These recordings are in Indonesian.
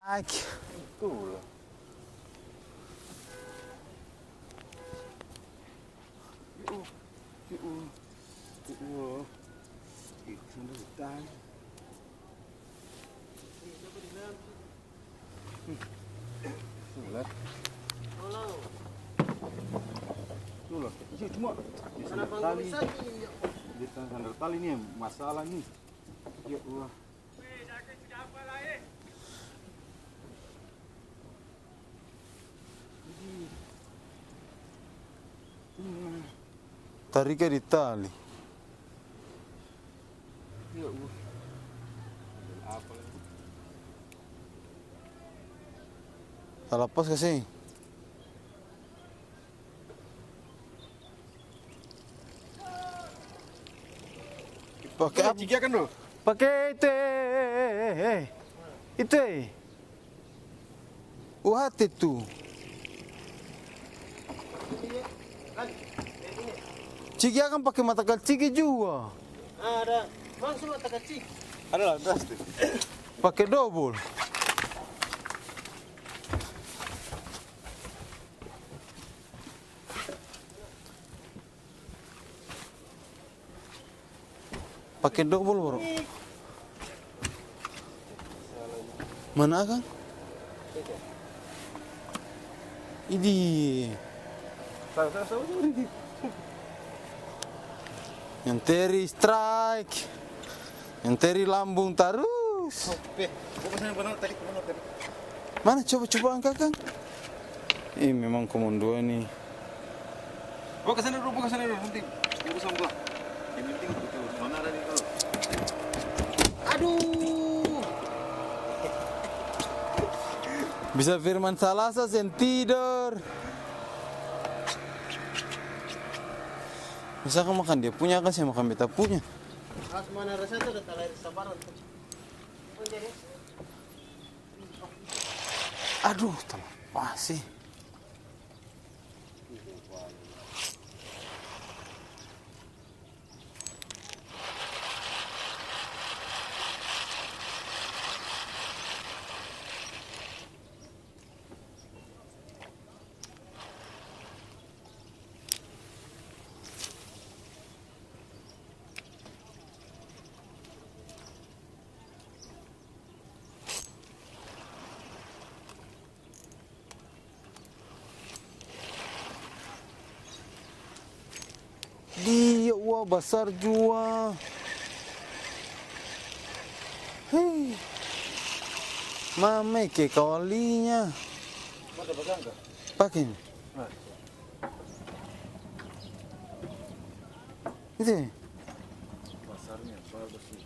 Itulah. Itu hutan. Sulat. Sulat. Itu cuma tali. Di sandal tali ni masalah ni. Ya Allah. Tariknya di tali. Ya Allah. Apa lagi? Tak lepas ke sini? Pakai apa? Cikia kan lo? Pakai itu itu Uhat itu. Ciki akan pakai mata kaciki juga. Ada, langsung mata kacik. Ada lah, das tu. Pakai double. Pakai double bro. Mana kan? Ini. Yang teri strike. Yang teri lambung terus. Mana coba angkat kan? Memang komando ini. Bawa ke sana dulu, nanti urusan gua. Yang penting itu mana ada ni kalau. Aduh. Bisa Firman Salasa yang tidur. Misalkan makan dia punya kan saya makan beta punya. As mana rasa tu dah talai sabaran. Aduh, terlepas sih. Dia wah besar jua. Hei. Mame ke kawalinya. Ada pegang ke? Pakai. Itu. Pasarnya bagus sih.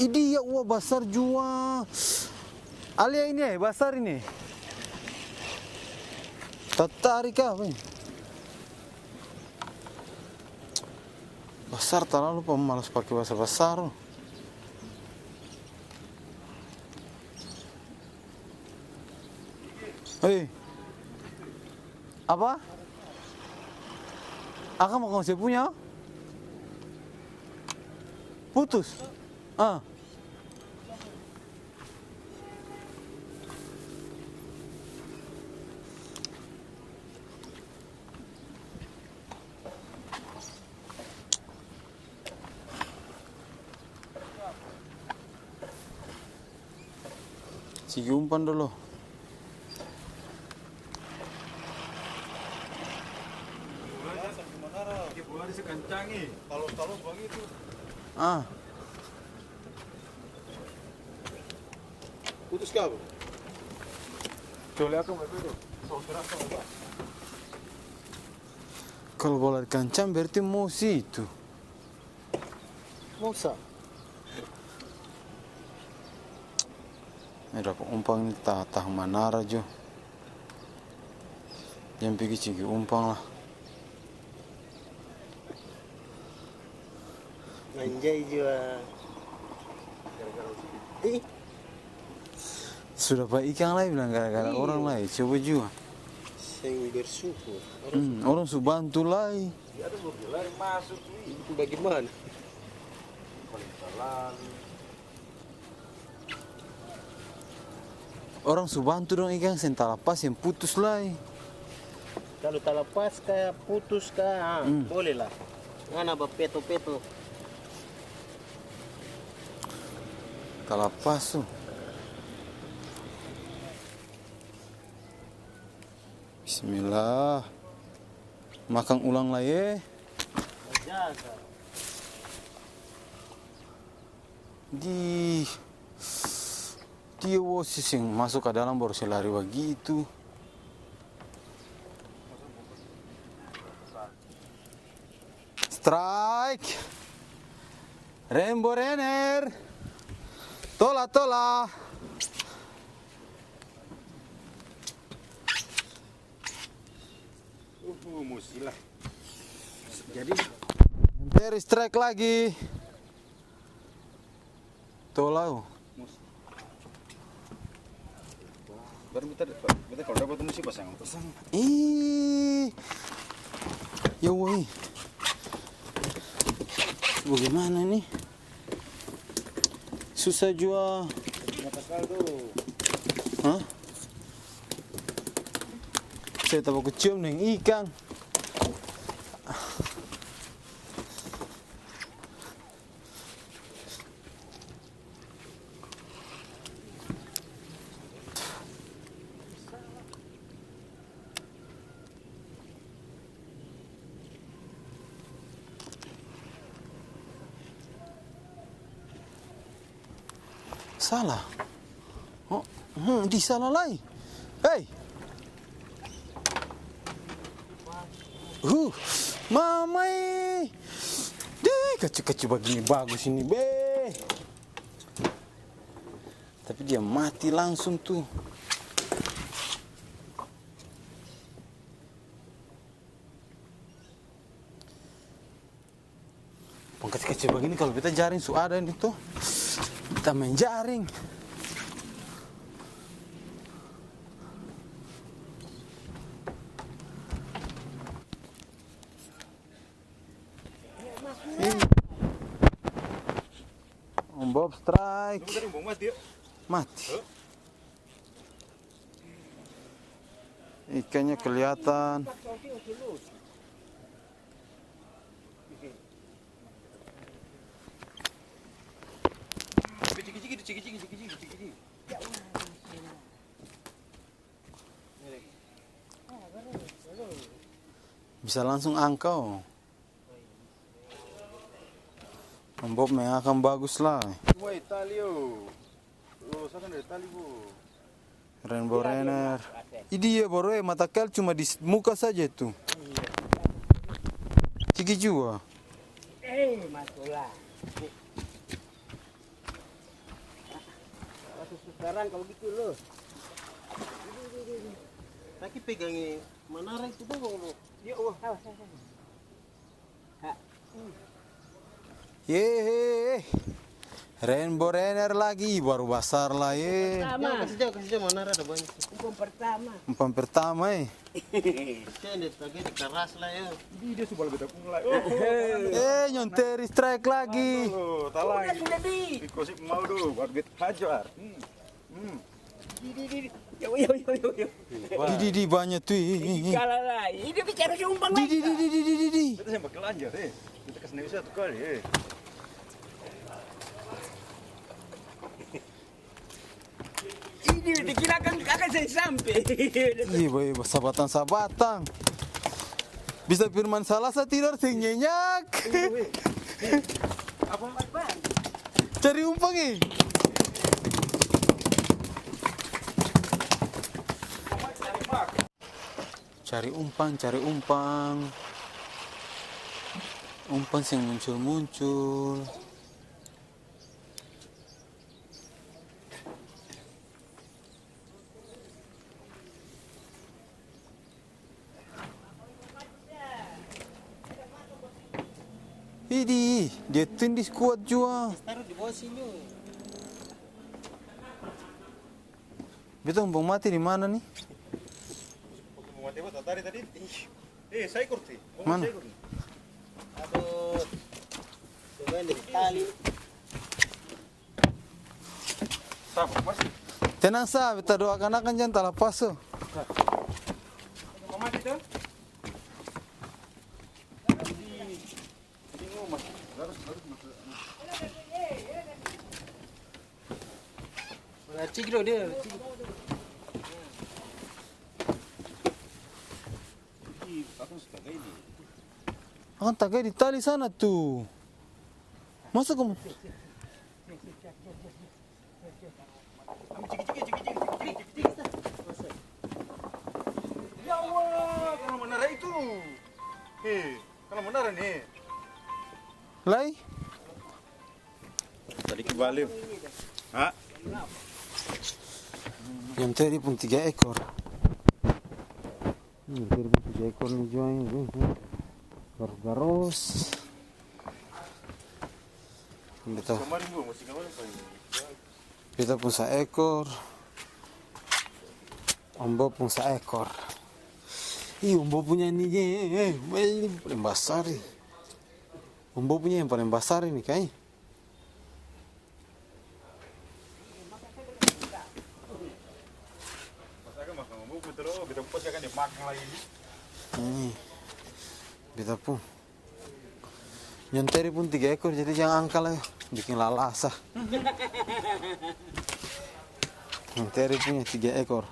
Ini ya wah besar jua. Alia ini besar ini. Tertarik apa ini? Besar terlalu pemalas pakai besar-besar. Hei. Apa? Akang mau saya punya? Putus. Ah. Sige umpan dulu. Bola sekencangi. Talos begitu. Ah. Putus kau. Coba aku mau itu. Kalau bola kencang berarti musuh itu. Musa. Ada umpan ini tah manara jo. Jangan pergi cigi umpan lah. Anjay juga. Sudah pak ikan lagi bilang gara-gara orang lain. Coba juga. Yang bersyukur. Orang su bantu lagi. Ya ada mobil lari masuk nih. Itu bagaimana? Paling salah. Orang su bantu dong ikan sentala pas yang putus lagi. Kalau tak lepas kayak putus kah, boleh lah. Ngana ba peto-peto. Talapas tuh. Bismillah. Makan ulang lah ya. Jaga. Dia wosis yang masuk ke dalam baru selari begitu. Strike. Rainbow Renner. Tola tola. Musilah. Jadi Dari strike lagi. Tola. baru kita kalau dapat musi pasang pasang. Ya woi. Bagaimana nih? Susah jual. Matakal tuh. Hah? Saya tak kecium nih ikan. Salah. Oh, di salah lagi. Hei. Mamai. Dih, kecil-kecil begini bagus ini, be. Tapi dia mati langsung tuh. Kecil-kecil begini kalau kita jaring su ada itu. Kita main jaring. Om Bob strike. Mati. Ikannya kelihatan. Bisa langsung angkau. Om Bob akan bagus lah. Woi talio. Lo sana dari tali bu. Rainbow Renner. Ini ya baru mata kel cuma di muka saja tuh. Ciki juga. Masuklah. Sekarang kalau gitu loh. Tapi pegangin menara itu dong lo. Ya Allah. Yeay. Rainbow Renner lagi baru besar lah ye. Kasih jauh menara ada banyak. Umpan pertama Ini tadi keras lah ya. Dia sudah lebih tak mulai. nyonteri strike lagi. Oh, talang. Ikosip mau dulu buat bet hajar. Di banyak tuh. Kalah lah, ini bicara si umpan lagi. Di. Kita yang bakal lanjut Kita kesini satu kali Ini dikira akan saya sampai. Iya, boy, sabatan. Bisa firman salah saya tidur sing nyenyak. Apa? Cari umpan Cari umpan. Umpan yang muncul. Idi, dia tindis kuat juga. Taruh di bawah sini. Beta umpang mati di mana nih? Mau mati apa tadi? Saya kurti. Mana? Aduh. Coba dari tali. Sama, masih. Tenang sa, beta doakan akan jangan tak lepas so. Mau mati tuh? Ini mau masuk. Harus masuk. Cigro dia. Aku suka ini. Akan tagai di tali sana tuh. Masa kamu? Ya Allah, kalau menara itu. Kalau menara nih. Lai? Tadi kembali. Hah? Yang tadi pun 3 ekor. Yang tadi pun 3 ekor nih jual ini. Garos. Betul. Kemarin gua masih kemarin Pak. Kita pun seekor. Ombo pun seekor. Ih, Ombo punya ini ini paling besar nih. Ombo punya yang paling besar ini kayaknya. Masakan makan mau betul oh, kita pos kan dimakan lagi. Beta pun. Nyonteri pun 3 ekor jadi jangan angka lah. Bikin lalasa. Nyonteri punya 3 ekor.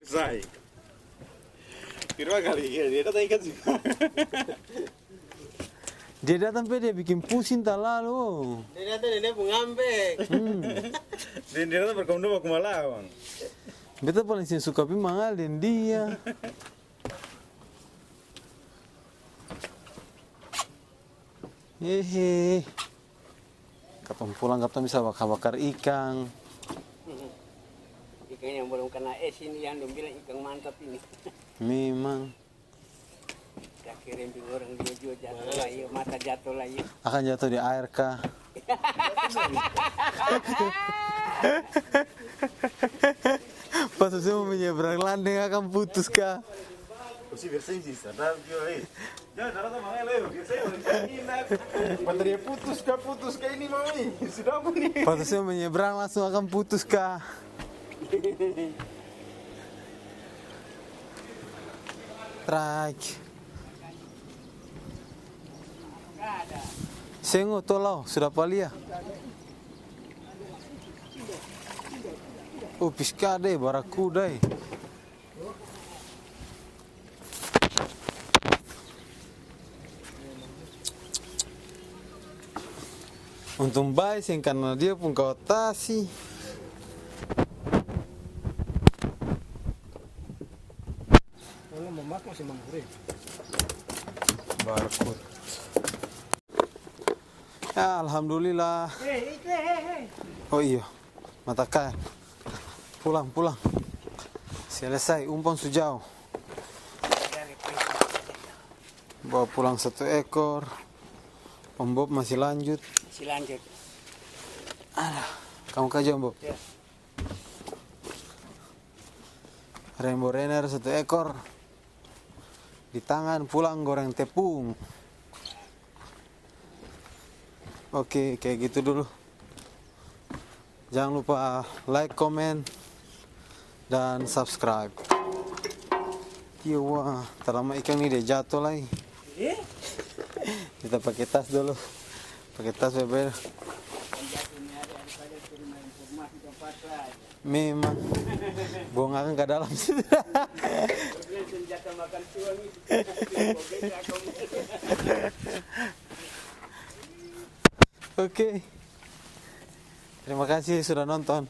Sai. Kira kali dia datang ikan sih. Dia datang pe dia bikin pusing tak lalu. Dia datang dia ngambek. Dia datang berkondo aku Malawang. Beta paling suka pi mangal dan dia. Hehe. Katong pulang katong bisa bakar ikan. Ikan yang belum kena es ini yang dong bilang ikan mantap ini. Memang Kita kirim di orang dia jatuh lah yuk, mata jatuh lah yuk. akan jatuh di air kah? Pas saya mau menyeberang landeng akan putus kah? Mesti biasanya sih sadar dia jangan darah mangai leo biasanya enak. Baterai putus kah ini mami. Sudah apa nih? Pas saya menyeberang langsung akan putus kah? Strike. Sengo tolau sudah palia. Oh piscada barakuda. Untung baik sih karena dia pun kau tasi. Kalau memak masih menggurih. Barcode. Ya alhamdulillah. Oh iya, mata kaya. Pulang. Selesai, umpan sejauh. Bawa pulang 1 ekor. Pembob masih lanjut. Masih lanjut. Kamu kaji Bob. Ya. Rainbow Renner 1 ekor. Di tangan pulang goreng tepung. Oke, kayak gitu dulu. Jangan lupa like, comment, dan subscribe. Iya wah, terlama ikan ini dia jatuh lagi. Kita pakai tas dulu. Pakai tas beber. Memang buang akan ke dalam. Senjata makan tuang itu. Oke. Terima kasih sudah nonton.